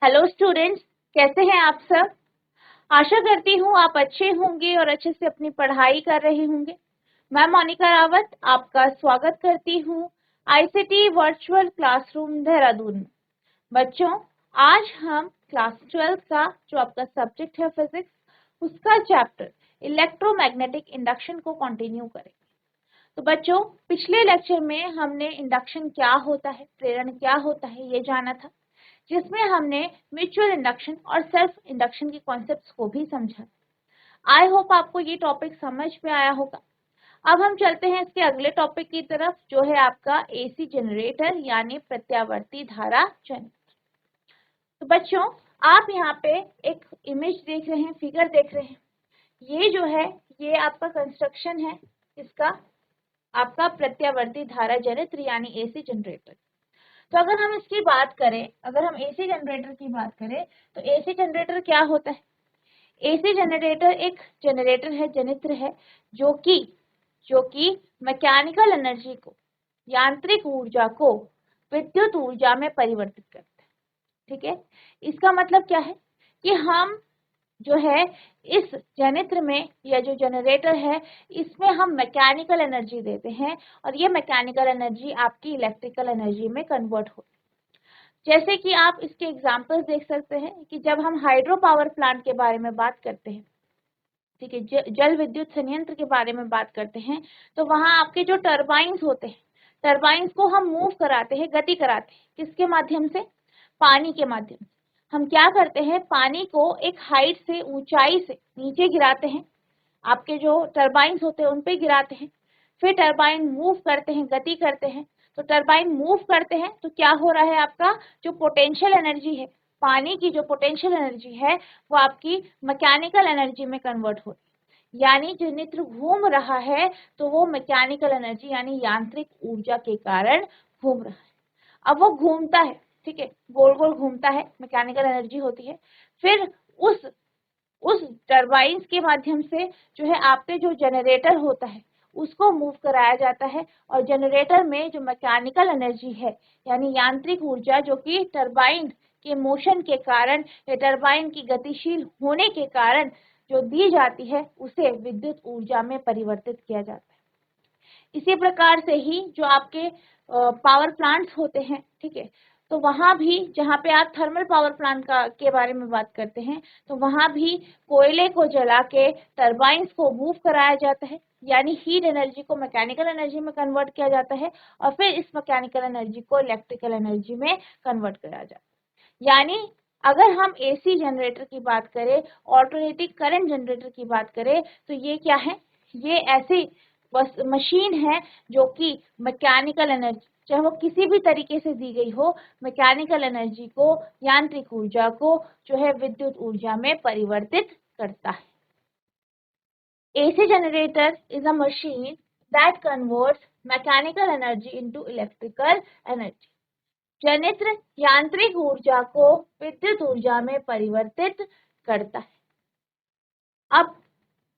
Hello students, कैसे हैं आप सब। आशा करती हूँ आप अच्छे होंगे और अच्छे से अपनी पढ़ाई कर रहे होंगे। मैं मोनिका रावत आपका स्वागत करती हूँ आईसीटी वर्चुअल क्लासरूम देहरादून में। बच्चों, आज हम क्लास 12 का जो आपका सब्जेक्ट है फिजिक्स, उसका चैप्टर इलेक्ट्रोमैग्नेटिक इंडक्शन को कंटिन्यू करेंगे। तो बच्चों, पिछले लेक्चर में हमने इंडक्शन क्या होता है, प्रेरण क्या होता है, ये जाना था, जिसमें हमने म्यूचुअल इंडक्शन और सेल्फ इंडक्शन के कॉन्सेप्ट्स को भी समझा। आई होप आपको ये टॉपिक समझ में आया होगा। अब हम चलते हैं इसके अगले टॉपिक की तरफ, जो है आपका एसी जनरेटर यानी प्रत्यावर्ती धारा जनरेटर। तो बच्चों, आप यहाँ पे एक इमेज देख रहे हैं, फिगर देख रहे हैं। ये जो है ये आपका कंस्ट्रक्शन है इसका, आपका प्रत्यावर्ती धारा जनरेटर यानी एसी जनरेटर। तो अगर हम इसकी बात करें, अगर हम एसी जनरेटर की बात करें तो एसी जनरेटर क्या होता है। एसी जनरेटर एक जनरेटर है, जनित्र है, जो कि मैकेनिकल एनर्जी को, यांत्रिक ऊर्जा को विद्युत ऊर्जा में परिवर्तित करता है। ठीक है, इसका मतलब क्या है कि हम जो है इस जनित्र में या जो जनरेटर है इसमें हम मैकेनिकल एनर्जी देते हैं और ये मैकेनिकल एनर्जी आपकी इलेक्ट्रिकल एनर्जी में कन्वर्ट होती है। जैसे कि आप इसके एग्जांपल्स देख सकते हैं कि जब हम हाइड्रो पावर प्लांट के बारे में बात करते हैं, ठीक है, जल विद्युत संयंत्र के बारे में बात करते हैं, तो वहां आपके जो टरबाइंस होते हैं, टरबाइंस को हम मूव कराते हैं, गति कराते हैं, किसके माध्यम से, पानी के माध्यम से। हम क्या करते हैं, पानी को एक हाइट से, ऊंचाई से नीचे गिराते हैं, आपके जो टरबाइंस होते हैं उन पे गिराते हैं, फिर टरबाइन मूव करते हैं, गति करते हैं। तो टरबाइन मूव करते हैं तो क्या हो रहा है, आपका जो पोटेंशियल एनर्जी है, पानी की जो पोटेंशियल एनर्जी है वो आपकी मैकेनिकल एनर्जी में कन्वर्ट हो रही है। यानी जनित्र घूम रहा है तो वो मैकेनिकल एनर्जी यानी यांत्रिक ऊर्जा के कारण घूम रहा है। अब वो घूमता है, ठीक है, गोल गोल घूमता है, मैकेनिकल एनर्जी होती है। फिर उस टरबाइंस के माध्यम से जो है आपके जो जनरेटर होता है उसको मूव कराया जाता है, और जनरेटर में जो मैकेनिकल एनर्जी है यानी यांत्रिक ऊर्जा, जो कि टरबाइन के मोशन के कारण या टरबाइन की गतिशील होने के कारण जो दी जाती है, उसे विद्युत ऊर्जा में परिवर्तित किया जाता है। इसी प्रकार से ही जो आपके पावर प्लांट्स होते हैं, ठीक है, तो वहां भी जहाँ पे आप थर्मल पावर प्लांट का के बारे में बात करते हैं, तो वहां भी कोयले को जला के टरबाइंस को मूव कराया जाता है, यानी हीट एनर्जी को मैकेनिकल एनर्जी में कन्वर्ट किया जाता है, और फिर इस मैकेनिकल एनर्जी को इलेक्ट्रिकल एनर्जी में कन्वर्ट कराया जाता है। यानी अगर हम एसी जनरेटर की बात करें, ऑल्टरनेटिंग करंट जनरेटर की बात करें, तो ये क्या है, ये ऐसी बस मशीन है जो कि मैकेनिकल एनर्जी, चाहे वो किसी भी तरीके से दी गई हो, मैकेनिकल एनर्जी को, यांत्रिक ऊर्जा को जो है विद्युत ऊर्जा में परिवर्तित करता है। AC generator is a machine that converts mechanical energy into electrical energy. जनित्र यांत्रिक ऊर्जा को विद्युत ऊर्जा में परिवर्तित करता है। अब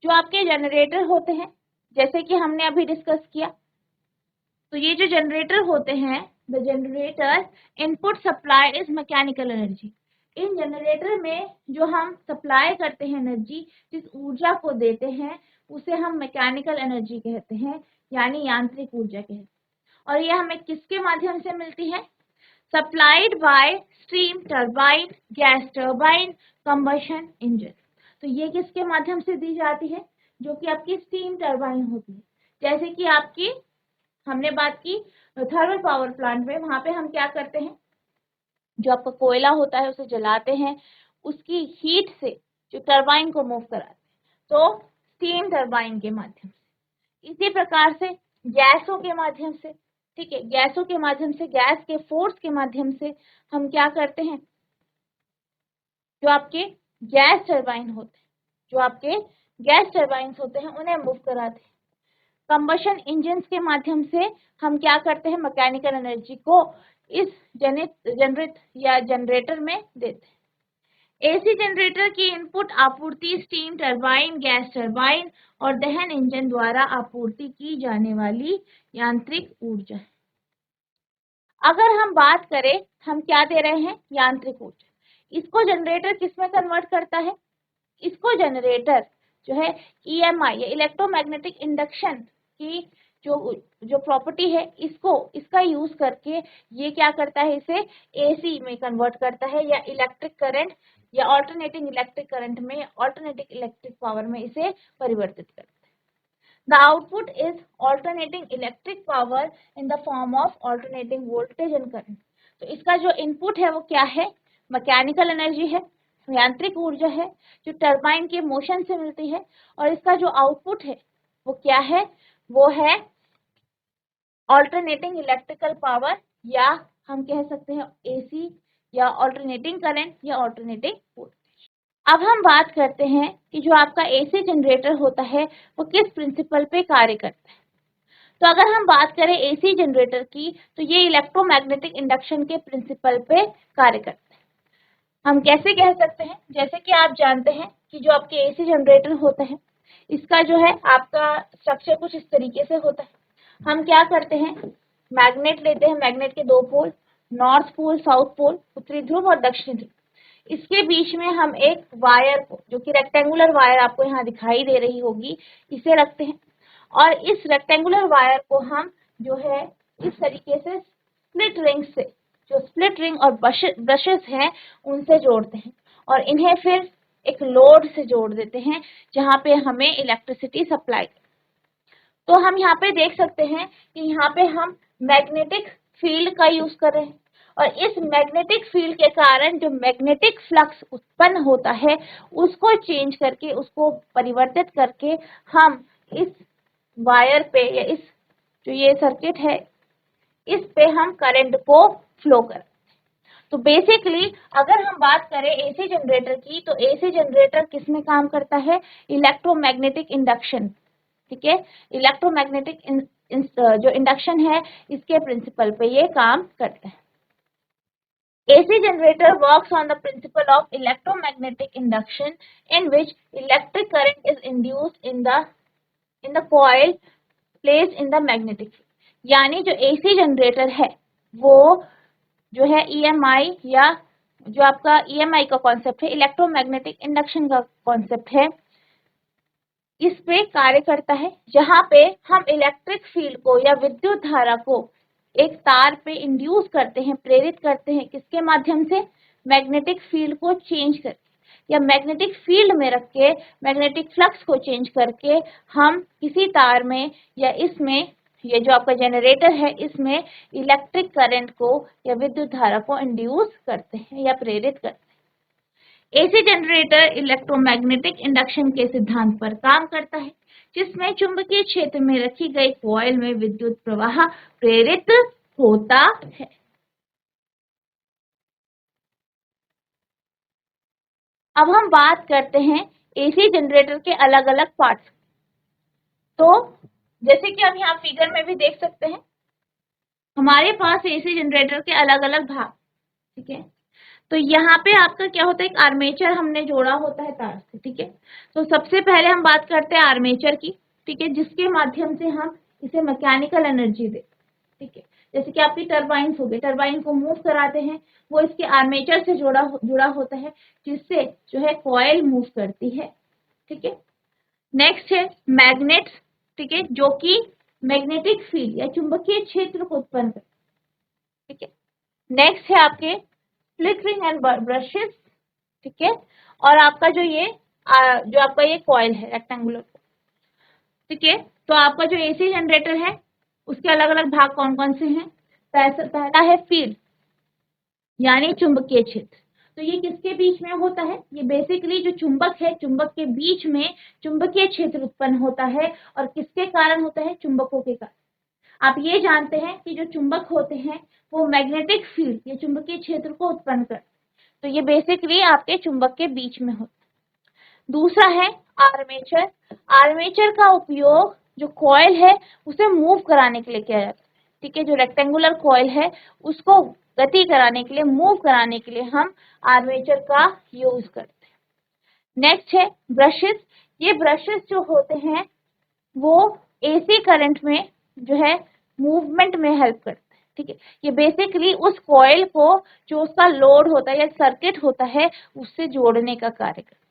जो आपके जनरेटर होते हैं, जैसे कि हमने अभी डिस्कस किया, तो ये जो जनरेटर होते हैं, the generator input supply is mechanical energy. In generator में जो हम सप्लाई करते हैं एनर्जी, जिस ऊर्जा को देते हैं, उसे हम मैकेनिकल एनर्जी कहते हैं, यानी यांत्रिक ऊर्जा कहते हैं। और ये हमें किसके माध्यम से मिलती है, supplied by steam turbine, gas turbine, combustion engine. तो ये किसके माध्यम से दी जाती है, जो कि आपकी स्टीम टरबाइन होती है। जैसे कि आपकी हमने बात की थर्मल पावर प्लांट में, वहां पे हम क्या करते हैं, जो आपका कोयला होता है उसे जलाते हैं, उसकी हीट से जो टरबाइन को मूव कराते हैं, तो स्टीम टरबाइन के माध्यम से। इसी प्रकार से गैसों के माध्यम से, ठीक है, गैसों के माध्यम से, गैस के फोर्स के माध्यम से हम क्या करते हैं, जो आपके गैस टरबाइन होते हैं, जो आपके गैस टरबाइंस होते हैं उन्हें मूव कराते हैं। कंबशन इंजन के माध्यम से हम क्या करते हैं, मैकेनिकल एनर्जी को इस जनरेटर में देते हैं। एसी जनरेटर की इनपुट आपूर्ति स्टीम टरबाइन, गैस टरबाइन और दहन इंजन द्वारा आपूर्ति की जाने वाली यांत्रिक ऊर्जा है। अगर हम बात करें, हम क्या दे रहे हैं, यांत्रिक ऊर्जा। इसको जनरेटर किस में कन्वर्ट करता है? इसको जनरेटर जो है EMI या इलेक्ट्रोमैग्नेटिक इंडक्शन की जो प्रॉपर्टी है, इसका यूज करके ये क्या करता है, इसे AC में कन्वर्ट करता है या इलेक्ट्रिक करंट या ऑल्टरनेटिंग इलेक्ट्रिक करंट में, ऑल्टरनेटिंग इलेक्ट्रिक पावर में इसे परिवर्तित करता है। The output is alternating electric power in the form of alternating voltage and current. तो इसका जो इनपुट है वो क्या है? मैकेनिकल एनर्जी है, यांत्रिक ऊर्जा है जो टरबाइन के मोशन से मिलती है, और इसका जो आउटपुट है वो क्या है? वो है ऑल्टरनेटिंग इलेक्ट्रिकल पावर, या हम कह सकते हैं AC या ऑल्टरनेटिंग करंट या ऑल्टरनेटिंग वोल्टेज। अब हम बात करते हैं कि जो आपका AC जनरेटर होता है वो किस प्रिंसिपल पे कार्य करता है। तो अगर हम बात करें AC जनरेटर की, तो ये इलेक्ट्रोमैग्नेटिक इंडक्शन के प्रिंसिपल पे कार्य करता है। हम कैसे कह सकते हैं? जैसे कि आप जानते हैं कि जो आपके AC जनरेटर होता है, इसका जो है आपका स्ट्रक्चर कुछ इस तरीके से होता है। हम क्या करते हैं, मैग्नेट लेते हैं, मैग्नेट के दो पोल, नॉर्थ पोल, साउथ पोल, उत्तरी ध्रुव और दक्षिणी ध्रुव। इसके बीच में हम एक वायर को, जो कि रेक्टेंगुलर वायर आपको यहाँ दिखाई दे रही होगी, इसे रखते हैं, और इस रेक्टेंगुलर वायर को हम जो है इस तरीके से स्प्लिट रिंग से, जो स्प्लिट रिंग और ब्रशेस हैं उनसे जोड़ते हैं, और इन्हें फिर एक लोड से जोड़ देते हैं जहाँ पे हमें इलेक्ट्रिसिटी सप्लाई। तो हम यहाँ पे देख सकते हैं कि यहाँ पे हम मैग्नेटिक फील्ड का यूज कर रहे हैं, और इस मैग्नेटिक फील्ड के कारण जो मैग्नेटिक फ्लक्स उत्पन्न होता है उसको चेंज करके, उसको परिवर्तित करके हम इस वायर पे या इस जो ये सर्किट है इस पे हम करंट को फ्लो करते हैं। तो बेसिकली अगर हम बात करें AC जनरेटर की, तो AC जनरेटर किस में काम करता है? इलेक्ट्रोमैग्नेटिक इंडक्शन, ठीक है, इलेक्ट्रोमैग्नेटिक जो इंडक्शन है इसके प्रिंसिपल पे ये काम करता है। AC generator works on the principle of electromagnetic induction in which electric current is induced in the coil placed in the magnetic field. यानी जो AC जनरेटर है वो जो है EMI या जो आपका EMI का कॉन्सेप्ट है, इलेक्ट्रोमैग्नेटिक इंडक्शन का कॉन्सेप्ट है, इस पे कार्य करता है, जहाँ पे हम इलेक्ट्रिक फील्ड को या विद्युत धारा को एक तार पे इंड्यूस करते हैं, प्रेरित करते हैं, किसके माध्यम से? मैग्नेटिक फील्ड को चेंज करके या मैग्नेटिक फील्ड में रख के मैग्नेटिक फ्लक्स को चेंज करके हम किसी तार में या इसमें, ये जो आपका जनरेटर है इसमें इलेक्ट्रिक करंट को या विद्युत धारा को इंड्यूस करते हैं या प्रेरित करते हैं। AC जनरेटर इलेक्ट्रोमैग्नेटिक इंडक्शन के सिद्धांत पर काम करता है, जिसमें चुंबकीय क्षेत्र में रखी गई कॉइल में विद्युत प्रवाह प्रेरित होता है। अब हम बात करते हैं AC जनरेटर के अलग अलग पार्ट्स। तो जैसे कि आप यहाँ फिगर में भी देख सकते हैं, हमारे पास AC जनरेटर के अलग अलग भाग, ठीक है। तो यहाँ पे आपका क्या होता है, एक आर्मेचर हमने जोड़ा होता है तार से, ठीक है। तो सबसे पहले हम बात करते हैं आर्मेचर की, ठीक है, जिसके माध्यम से हम इसे मैकेनिकल एनर्जी देते, ठीक है। जैसे कि आपकी टरबाइन हो गई, टरबाइन को मूव कराते हैं, वो इसके आर्मेचर से जुड़ा होता है, जिससे जो है कॉइल मूव करती है, ठीक है। नेक्स्ट है मैग्नेट, ठीक है, जो कि मैग्नेटिक फील्ड या चुंबकीय क्षेत्र को उत्पन्न करते हैं, ठीक है। नेक्स्ट है आपके स्प्लिट रिंग एंड ब्रशेस, ठीक है, और आपका जो आपका ये कॉइल है रेक्टेंगुलर, ठीक है। तो आपका जो AC जनरेटर है उसके अलग अलग भाग कौन कौन से हैं? पहला है फील्ड यानी चुंबकीय क्षेत्र। तो ये किसके बीच में होता है? ये बेसिकली जो चुंबक है, चुंबक के बीच में चुंबकीय क्षेत्र उत्पन्न होता है, और किसके कारण होता है? चुंबकों के कारण। आप ये जानते हैं कि जो चुंबक होते हैं वो मैग्नेटिक फील्ड या चुंबकीय क्षेत्र को उत्पन्न करते हैं, तो ये बेसिकली आपके चुंबक के बीच में होता है। दूसरा है आर्मेचर। आर्मेचर का उपयोग जो कॉइल है उसे मूव कराने के लिए किया जाता है, ठीक है। जो रेक्टेंगुलर कॉइल है उसको गति कराने के लिए, मूव कराने के लिए हम आर्मेचर का यूज करते हैं। नेक्स्ट है ब्रशेस। ये ब्रशेस जो होते हैं वो AC करंट में जो है मूवमेंट में हेल्प करते हैं, ठीक है, ये बेसिकली उस कॉइल को जो उसका लोड होता है या सर्किट होता है उससे जोड़ने का कार्य करते हैं।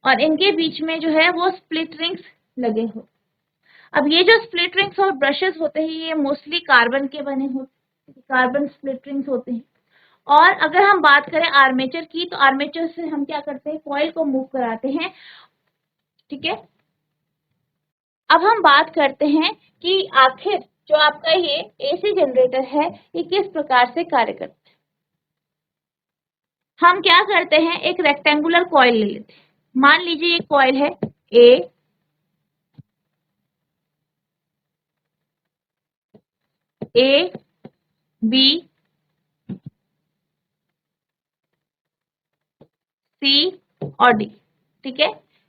और इनके बीच में जो है वो स्प्लिट रिंग्स लगे हो। अब ये जो स्प्लिट रिंग्स और ब्रशेस होते हैं ये मोस्टली कार्बन के बने होते हैं, कार्बन स्प्लिट रिंग्स होते हैं। और अगर हम बात करें आर्मेचर की, तो आर्मेचर से हम क्या करते हैं, कॉइल को मूव कराते हैं। ठीक है, अब हम बात करते हैं कि आखिर जो आपका ये एसी जनरेटर है ये किस प्रकार से कार्य करता है। हम क्या करते हैं, एक रेक्टेंगुलर कॉइल ले लेते हैं। मान लीजिए ये कॉइल है ए, ए बी सी और डी। ठीक है,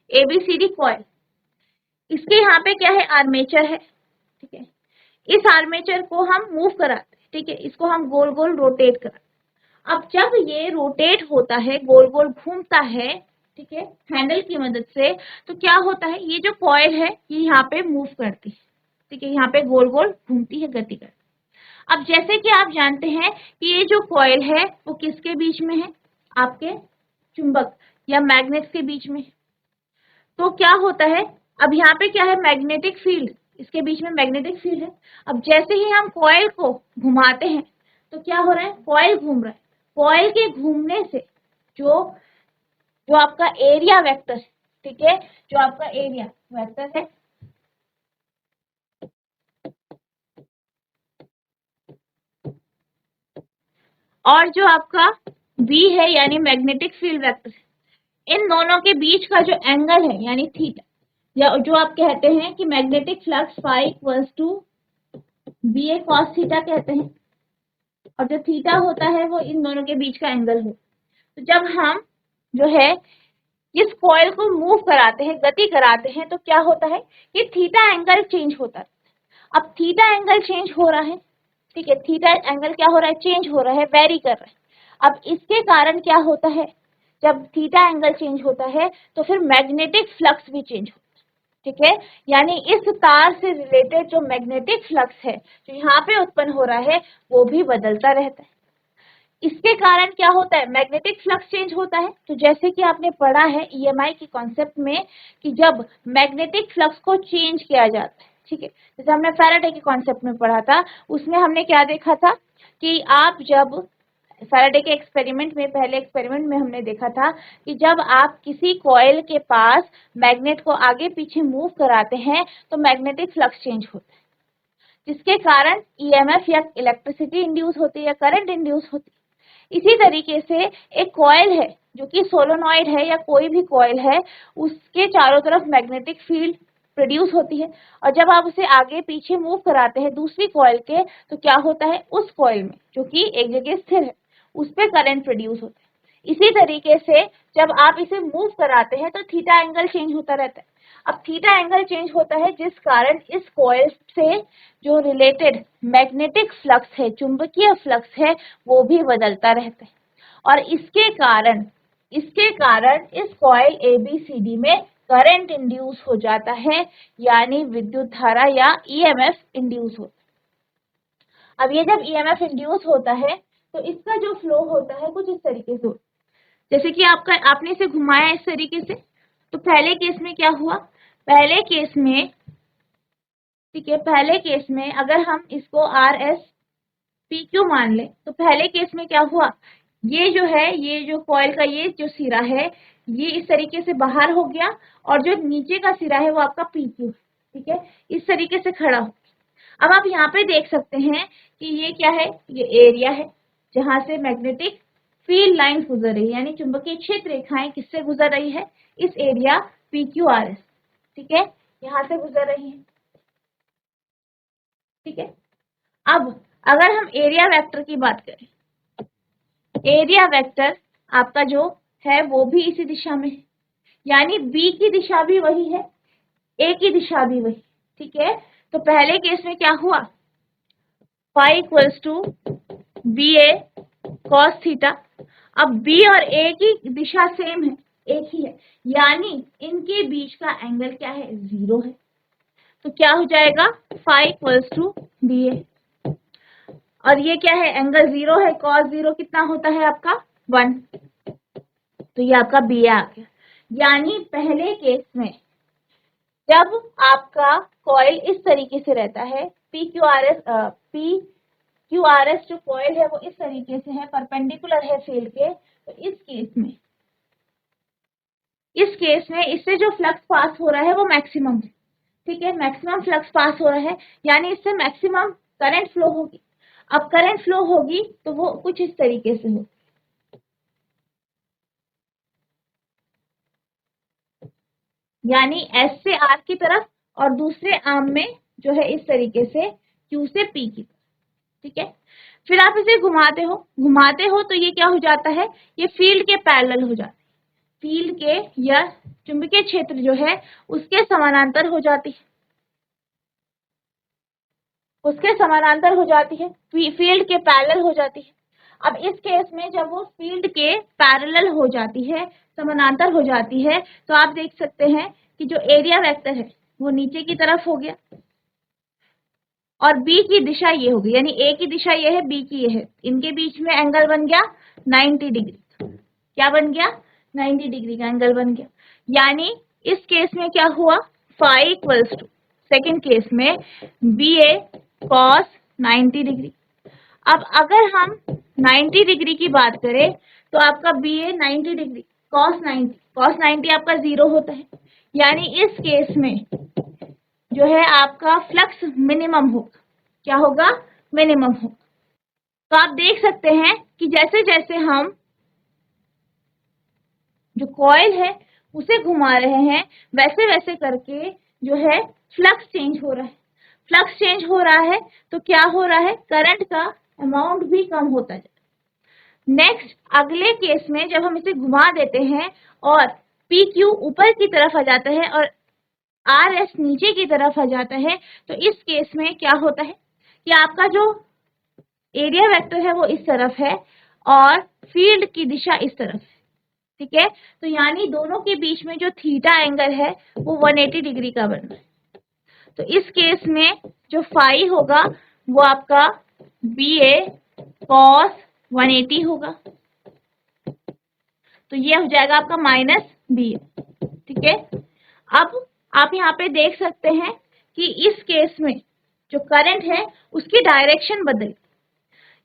A B C D coil. इसके यहाँ पे क्या है, आर्मेचर है। ठीक है, इस आर्मेचर को हम मूव कराते हैं। ठीक है, इसको हम गोल गोल रोटेट कराते हैं। अब जब ये रोटेट होता है, गोल गोल घूमता है, ठीक है, हैंडल की मदद से, तो क्या होता है, ये जो कॉइल है ये यहाँ पे मूव करती है। ठीक है, यहाँ पे गोल गोल घूमती है, गति करती है। अब जैसे कि आप जानते हैं कि ये जो कॉइल है वो किसके बीच में है, आपके चुंबक या मैग्नेट के बीच में। तो क्या होता है, अब यहाँ पे क्या है, मैग्नेटिक फील्ड, इसके बीच में मैग्नेटिक फील्ड है। अब जैसे ही हम कॉइल को घुमाते हैं तो क्या हो रहा है, कॉइल घूम रहा है। कॉइल के घूमने से जो जो आपका एरिया वेक्टर है, ठीक है, जो आपका एरिया वेक्टर है, और जो आपका बी है यानी मैग्नेटिक फील्ड वेक्टर, इन दोनों के बीच का जो एंगल है यानी थीटा, या जो आप कहते हैं कि magnetic flux phi equals to B A cos theta कहते हैं। और जो थीटा होता है वो इन दोनों के बीच का एंगल है। तो जब हम जो है इस कॉइल को मूव कराते हैं, गति कराते हैं, तो क्या होता है, ये थीटा एंगल चेंज होता है। अब थीटा एंगल चेंज हो रहा है, ठीक है, थीटा एंगल क्या हो रहा है, चेंज हो रहा है, वेरी कर रहा है। अब इसके कारण क्या होता है, जब थीटा एंगल चेंज होता है तो फिर मैग्नेटिक फ्लक्स भी चेंज होता है। ठीक है, यानी इस तार से रिलेटेड जो मैग्नेटिक फ्लक्स है जो यहाँ पे उत्पन्न हो रहा है वो भी बदलता रहता है। इसके कारण क्या होता है, मैग्नेटिक फ्लक्स चेंज होता है। तो जैसे कि आपने पढ़ा है ईएमआई के कॉन्सेप्ट में कि जब मैग्नेटिक फ्लक्स को चेंज किया जाता है, ठीक है, जैसे हमने फैराडे के कॉन्सेप्ट में पढ़ा था, उसमें हमने क्या देखा था कि आप जब फैराडे के एक्सपेरिमेंट में, पहले एक्सपेरिमेंट में हमने देखा था कि जब आप किसी कॉइल के पास मैग्नेट को आगे पीछे मूव कराते हैं तो मैग्नेटिक फ्लक्स चेंज होता है, जिसके कारण ईएमएफ या इलेक्ट्रिसिटी इंड्यूस होती है या करंट इंड्यूस होती है। इसी तरीके से एक कॉइल है जो कि सोलोनॉइड है या कोई भी कॉइल है, उसके चारों तरफ मैग्नेटिक फील्ड प्रोड्यूस होती है। और जब आप उसे आगे पीछे मूव कराते हैं दूसरी कॉइल के, तो क्या होता है, उस कॉइल में जो कि एक जगह स्थिर है उस पर करंट प्रोड्यूस होता है। इसी तरीके से जब आप इसे मूव कराते हैं तो थीटा एंगल चेंज होता रहता है। अब थीटा एंगल चेंज होता है जिस कारण इस कॉइल से जो रिलेटेड मैग्नेटिक फ्लक्स है, चुंबकीय फ्लक्स है, वो भी बदलता रहता है। और इसके कारण इस कॉइल एबीसीडी में करंट इंड्यूस हो जाता है, यानी विद्युत धारा या ईएमएफ इंड्यूस होता है। अब ये जब ईएमएफ इंड्यूस होता है तो इसका जो फ्लो होता है कुछ इस तरीके से होता है। जैसे कि आपने इसे घुमाया इस तरीके से, तो पहले केस में क्या हुआ, पहले केस में, ठीक है, पहले केस में अगर हम इसको आर एस पी क्यू मान ले, तो पहले केस में क्या हुआ, ये जो है, ये जो कॉइल का ये जो सिरा है ये इस तरीके से बाहर हो गया, और जो नीचे का सिरा है वो आपका पी क्यू है। ठीक है, इस तरीके से खड़ा हो। अब आप यहाँ पे देख सकते हैं कि ये क्या है, ये एरिया है जहां से मैग्नेटिक फील्ड लाइंस गुजर रही है, यानी चुंबकीय क्षेत्र रेखाएं किससे गुजर रही है, इस area P Q R S, ठीक है, यहाँ से गुजर रही है। ठीक है, अब अगर हम एरिया वेक्टर की बात करें, एरिया वेक्टर आपका जो है वो भी इसी दिशा में है, यानी बी की दिशा भी वही है, ए की दिशा भी वही। ठीक है, तो पहले केस में क्या हुआ, phi equals to B A cos theta. अब बी और ए की दिशा सेम है, एक ही है, यानी इनके बीच का एंगल क्या है, 0 है। तो क्या हो जाएगा, फाई इक्वल्स टू बी ए। और ये क्या है, एंगल 0 है, cos 0 कितना होता है आपका 1। तो ये आपका बी आ गया। यानी पहले केस में जब आपका कॉइल इस तरीके से रहता है, पी क्यू आर एस जो कॉइल है वो इस तरीके से है, परपेंडिकुलर है फील्ड के, तो इस केस में इससे जो फ्लक्स पास हो रहा है वो मैक्सिमम है। ठीक है, मैक्सिमम फ्लक्स पास हो रहा है, यानी इससे मैक्सिमम करंट फ्लो होगी। अब करंट फ्लो होगी तो वो कुछ इस तरीके से होगी, यानी एस से आर की तरफ और दूसरे आर्म में जो है इस तरीके से क्यू से पी की तरफ। ठीक है, फिर आप इसे घुमाते हो तो ये क्या हो जाता है, ये फील्ड के पैरेलल हो जाता है, फील्ड के या चुंबकीय क्षेत्र जो है उसके समानांतर हो जाती है, फील्ड के पैरेलल हो जाती है। अब इस केस में जब वो फील्ड के पैरेलल हो जाती है, समानांतर हो जाती है, तो आप देख सकते हैं कि जो एरिया वेक्टर है वो नीचे की तरफ हो गया और बी की दिशा ये होगी, यानी ए की दिशा ये है, बी की ये है, इनके बीच में एंगल बन गया 90 डिग्री। क्या बन गया, 90 डिग्री का एंगल बन गया। यानी इस केस में क्या हुआ, phi equals to second case में बी ए कॉस 90 डिग्री। अब अगर हम 90 डिग्री की बात करें तो आपका बी ए 90 डिग्री कॉस 90 आपका 0 होता है, यानी इस केस में जो है आपका फ्लक्स मिनिमम होगा। क्या होगा, मिनिमम होगा। तो आप देख सकते हैं कि जैसे जैसे हम जो कॉइल है उसे घुमा रहे हैं, वैसे वैसे करके जो है फ्लक्स चेंज हो रहा है। फ्लक्स चेंज हो रहा है तो क्या हो रहा है, करंट का अमाउंट भी कम होता जाए। नेक्स्ट अगले केस में जब हम इसे घुमा देते हैं और पी क्यू ऊपर की तरफ आ जाता है और आर एस नीचे की तरफ आ जाता है, तो इस केस में क्या होता है कि आपका जो एरिया वेक्टर है वो इस तरफ है और फील्ड की दिशा इस तरफ है। ठीक है, तो यानी दोनों के बीच में जो थीटा एंगल है वो 180 डिग्री का बन रहा है। तो इस केस में जो फाई होगा वो आपका बी ए कॉस 180 होगा, तो ये हो जाएगा आपका माइनस बी ए। ठीक है, अब आप यहाँ पे देख सकते हैं कि इस केस में जो करंट है उसकी डायरेक्शन बदल।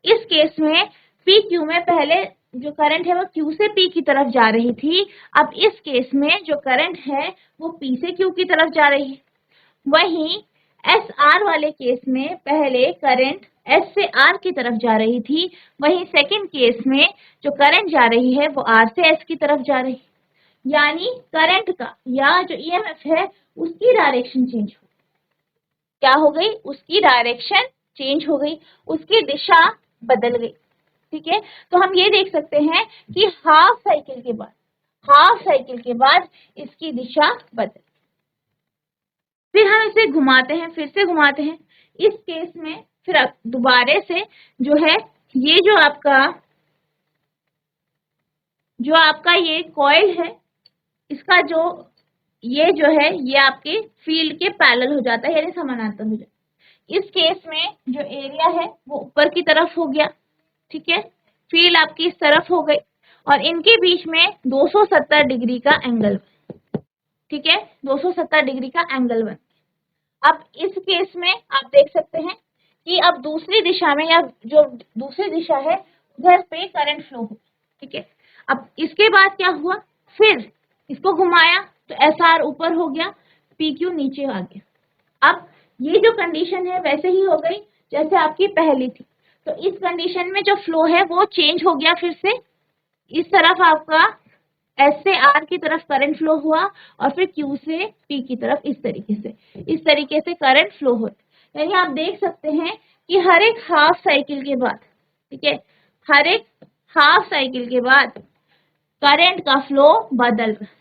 इस केस में पी क्यू में पहले जो करंट है वो क्यू से पी की तरफ जा रही थी, अब इस केस में जो करंट है वो पी से क्यू की तरफ जा रही है। वहीं एस आर वाले केस में पहले करंट एस से आर की तरफ जा रही थी, वहीं सेकंड केस में जो करंट जा रही है वो आर से एस की तरफ जा रही है। यानी करंट का या जो ईएमएफ है उसकी डायरेक्शन चेंज हो, क्या हो गई, उसकी डायरेक्शन चेंज हो गई, उसकी दिशा बदल गई। ठीक है, तो हम ये देख सकते हैं कि हाफ साइकिल के बाद इसकी दिशा बदल। फिर हम इसे घुमाते हैं, फिर से घुमाते हैं। इस केस में फिर दोबारे से जो है ये जो आपका ये कॉइल है, इसका ये जो है ये आपके फील्ड के पैरेलल हो जाता है, यानी समानांतर हो जाता है। इस केस में जो एरिया है वो ऊपर की तरफ हो गया। ठीक है, फील्ड आपकी इस तरफ हो गई और इनके बीच में 270 डिग्री का एंगल। ठीक है, 270 डिग्री का एंगल बन। अब इस केस में आप देख सकते हैं कि अब दूसरी दिशा में या जो दूसरी दिशा है उधर पे करंट फ्लो हो। ठीक है, अब इसके बाद क्या हुआ, फिर इसको घुमाया तो एस आर ऊपर हो गया, पी क्यू नीचे आ गया। अब ये जो कंडीशन है वैसे ही हो गई जैसे आपकी पहली थी, तो इस कंडीशन में जो फ्लो है वो चेंज हो गया। फिर से इस तरफ आपका एस से आर की तरफ करंट फ्लो हुआ और फिर क्यू से पी की तरफ इस तरीके से करंट फ्लो होता है। यानी आप देख सकते हैं कि हर एक हाफ साइकिल के बाद, ठीक है, हर एक हाफ साइकिल के बाद करंट का फ्लो बदल रहा है।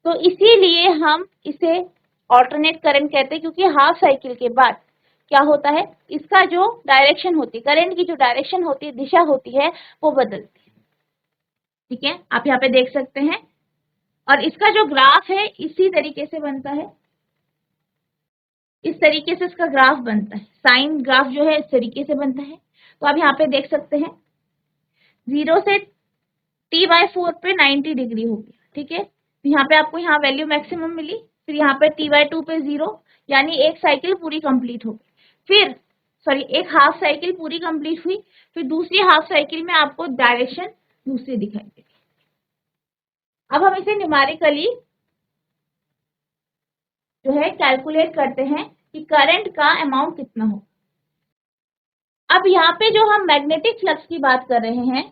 तो इसीलिए हम इसे ऑल्टरनेट करंट कहते हैं, क्योंकि हाफ साइकिल के बाद क्या होता है, इसका जो डायरेक्शन होती है, करंट की जो डायरेक्शन होती है, दिशा होती है, वो बदलती है। ठीक है, आप यहाँ पे देख सकते हैं और इसका जो ग्राफ है इसी तरीके से बनता है, इस तरीके से इसका ग्राफ बनता है, साइन ग्राफ जो है इस तरीके से बनता है। तो आप यहाँ पे देख सकते हैं 0 से T/4 पे 90 डिग्री हो गया, ठीक है। तो यहाँ पे आपको यहाँ वैल्यू मैक्सिमम मिली, फिर यहाँ पे T/2 पे 0, यानी एक साइकिल पूरी कंप्लीट हो गई। फिर सॉरी एक हाफ साइकिल पूरी कंप्लीट हुई, फिर दूसरी हाफ साइकिल में आपको डायरेक्शन दूसरी दिखाई देगी। अब हम इसे न्यूमेरिकली जो है कैलकुलेट करते हैं कि करंट का अमाउंट कितना हो। अब यहाँ पे जो हम मैग्नेटिक फ्लक्स की बात कर रहे हैं,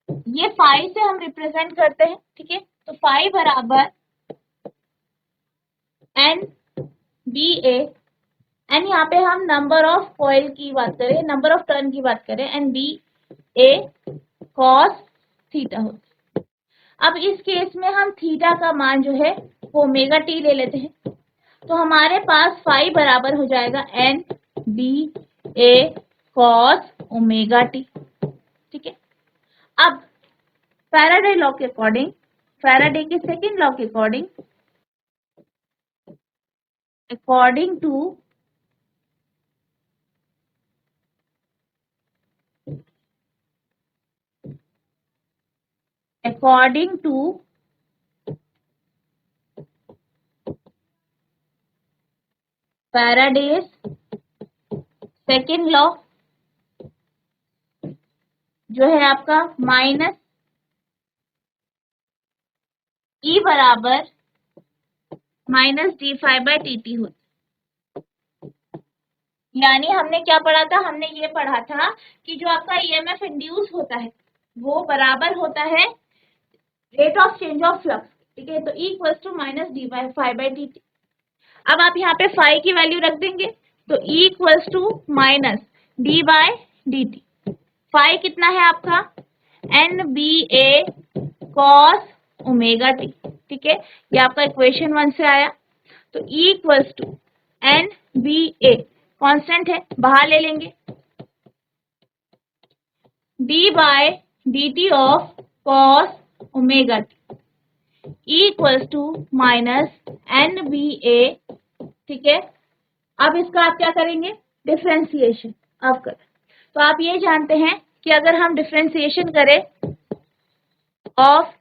ये फाई से हम रिप्रेजेंट करते हैं, ठीक है। तो फाई बराबर एन बी ए, एन यहाँ पे हम नंबर ऑफ कॉइल की बात करें, नंबर ऑफ टर्न की बात करें, N B A cos theta होता है। अब इस केस में हम थीटा का मान जो है वो ओमेगा टी ले लेते हैं, तो हमारे पास फाई बराबर हो जाएगा N B A cos omega T, ठीक है। अब फैराडे लॉ के अकॉर्डिंग, फैराडे के सेकेंड लॉ के according, according to Faraday's second law जो है आपका माइनस ई बराबर minus D phi by T T होता। यानी हमने क्या पढ़ा था, हमने ये पढ़ा था कि जो आपका ईएमएफ इंड्यूस होता है वो बराबर होता है rate of change of flux, ठीक है। तो E equals to minus D by phi by D T. अब आप यहाँ पे फाई की वैल्यू रख देंगे, तो E equals to minus D by D t. Phi कितना है आपका N B A cos omega T, ठीक है। ये आपका इक्वेशन 1 से आया। तो E equals to N B A constant है, बाहर ले लेंगे, d by d t of cos omega t equals to minus N B A, ठीक है। अब इसका आप क्या करेंगे, डिफरेंशिएशन अब करें। तो आप ये जानते हैं कि अगर हम डिफरेंशिएशन करें ऑफ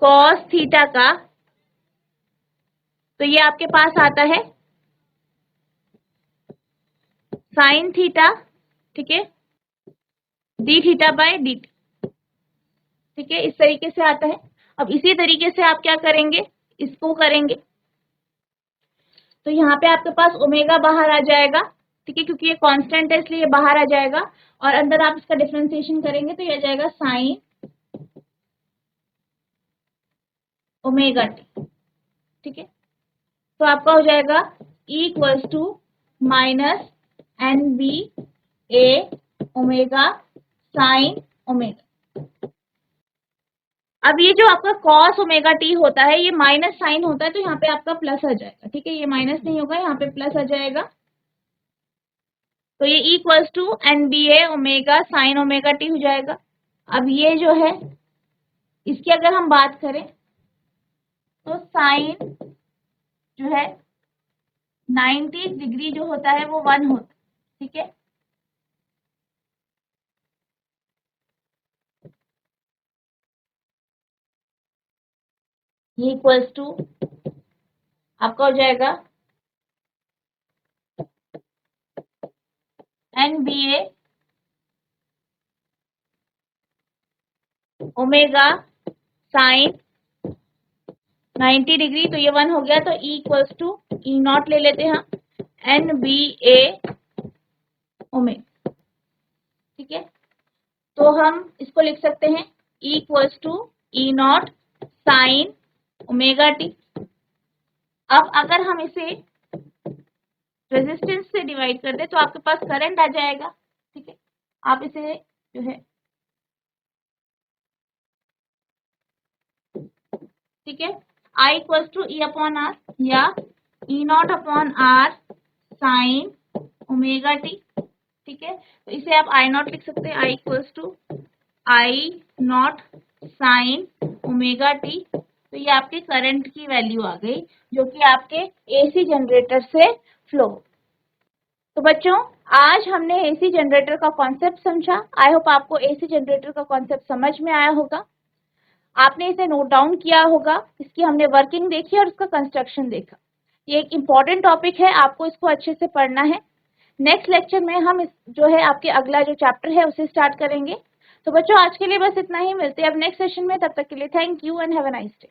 कॉस थीटा का, तो ये आपके पास आता है साइन थीटा, ठीक है, D theta by d T, ठीक है, इस तरीके से आता है। अब इसी तरीके से आप क्या करेंगे, इसको करेंगे, तो यहाँ पे आपके पास ओमेगा बाहर आ जाएगा, ठीक है, क्योंकि ये कांस्टेंट है इसलिए ये बाहर आ जाएगा, और अंदर आप इसका डिफरेंशिएशन करेंगे तो ये आ जाएगा साइन ओमेगा टी, ठीक है। तो आपका हो जाएगा E equals to minus N B A omega sine omega. अब ये जो आपका कॉस ओमेगा टी होता है ये माइनस साइन होता है, तो यहाँ पे आपका प्लस आ जाएगा, ठीक है, ये माइनस नहीं होगा, यहाँ पे प्लस आ जाएगा। तो ये equals to N B A omega sine omega T हो जाएगा। अब ये जो है इसकी अगर हम बात करें तो साइन जो है 90 डिग्री जो होता है वो 1 होता है, ठीक है। ये इक्वल्स टू आपका हो जाएगा N B A omega sine 90 degree, तो ये 1 हो गया, तो E equals to E naught ले लेते हैं एन बी ए ओमेगा, ठीक है। तो हम इसको लिख सकते हैं E equals to E naught sine omega T. अब अगर हम इसे रेजिस्टेंस से डिवाइड कर दे तो आपके पास करंट आ जाएगा, ठीक है। आप इसे जो है, ठीक है, I equals to E upon R या E not upon R sine omega T, ठीक है। तो इसे आप आई नॉट लिख सकते हैं, I equals to I not sine omega t. तो ये आपके करंट की वैल्यू आ गई जो कि आपके एसी जनरेटर से फ्लो। तो बच्चों, आज हमने एसी जनरेटर का कॉन्सेप्ट समझा। आई होप आपको एसी जनरेटर का कॉन्सेप्ट समझ में आया होगा, आपने इसे नोट डाउन किया होगा, इसकी हमने वर्किंग देखी और उसका कंस्ट्रक्शन देखा। ये एक इम्पॉर्टेंट टॉपिक है, आपको इसको अच्छे से पढ़ना है। नेक्स्ट लेक्चर में हम जो है आपके अगला जो चैप्टर है उसे स्टार्ट करेंगे। तो बच्चों, आज के लिए बस इतना ही, मिलते हैं अब नेक्स्ट सेशन में। तब तक के लिए thank you and have a nice day.